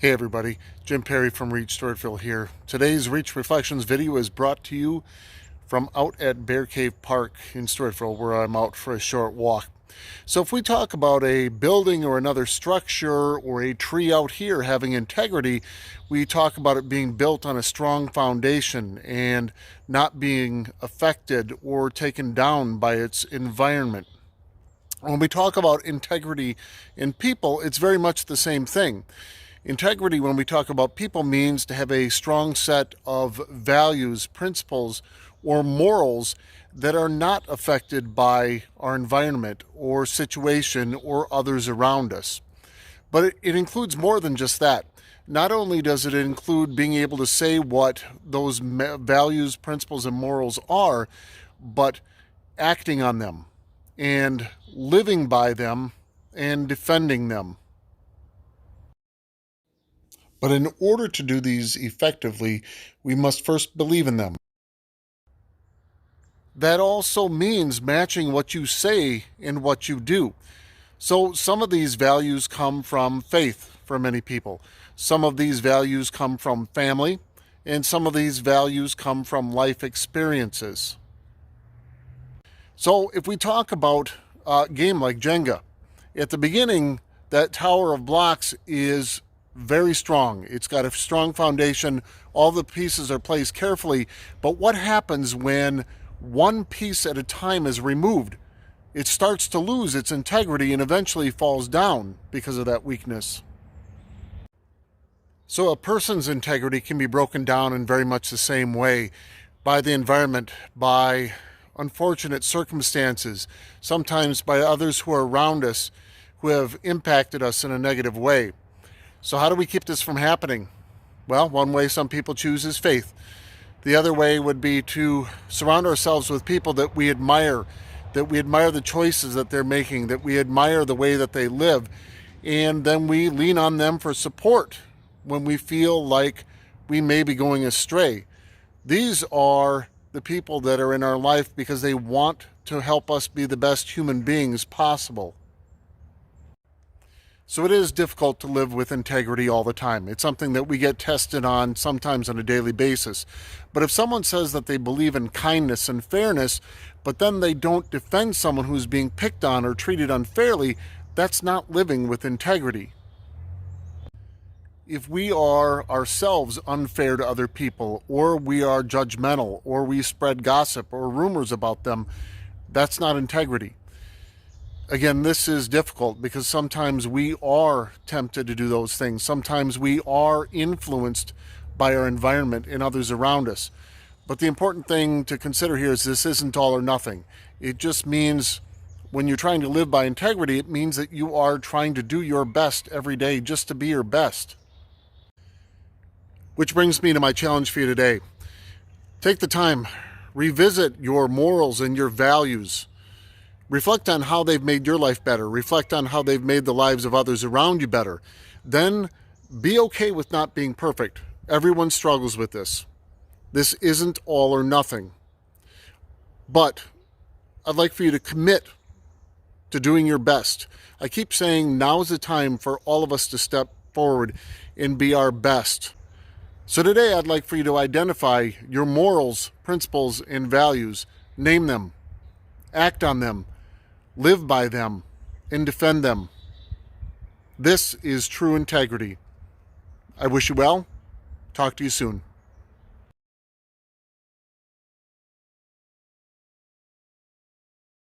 Hey everybody, Jim Perry from Reach Stewartville here. Today's Reach Reflections video is brought to you from out at Bear Cave Park in Stewartville, where I'm out for a short walk. So if we talk about a building or another structure or a tree out here having integrity, we talk about it being built on a strong foundation and not being affected or taken down by its environment. When we talk about integrity in people, it's very much the same thing. Integrity, when we talk about people, means to have a strong set of values, principles, or morals that are not affected by our environment or situation or others around us. But it includes more than just that. Not only does it include being able to say what those values, principles, and morals are, but acting on them and living by them and defending them. But in order to do these effectively, we must first believe in them. That also means matching what you say and what you do. So some of these values come from faith for many people. Some of these values come from family, and some of these values come from life experiences. So if we talk about a game like Jenga, at the beginning, that tower of blocks is very strong. It's got a strong foundation. All the pieces are placed carefully. But what happens when one piece at a time is removed? It starts to lose its integrity and eventually falls down because of that weakness. So a person's integrity can be broken down in very much the same way by the environment, by unfortunate circumstances, sometimes by others who are around us who have impacted us in a negative way. So how do we keep this from happening? Well, one way some people choose is faith. The other way would be to surround ourselves with people that we admire the choices that they're making, that we admire the way that they live, and then we lean on them for support when we feel like we may be going astray. These are the people that are in our life because they want to help us be the best human beings possible. So it is difficult to live with integrity all the time. It's something that we get tested on sometimes on a daily basis. But if someone says that they believe in kindness and fairness, but then they don't defend someone who's being picked on or treated unfairly, that's not living with integrity. If we are ourselves unfair to other people, or we are judgmental, or we spread gossip or rumors about them, that's not integrity. Again, this is difficult because sometimes we are tempted to do those things. Sometimes we are influenced by our environment and others around us. But the important thing to consider here is this isn't all or nothing. It just means when you're trying to live by integrity, it means that you are trying to do your best every day just to be your best. Which brings me to my challenge for you today. Take the time, revisit your morals and your values. Reflect on how they've made your life better. Reflect on how they've made the lives of others around you better. Then be okay with not being perfect. Everyone struggles with this. This isn't all or nothing. But I'd like for you to commit to doing your best. I keep saying now is the time for all of us to step forward and be our best. So today I'd like for you to identify your morals, principles, and values. Name them. Act on them. Live by them and defend them. This is true integrity. I wish you well. Talk to you soon.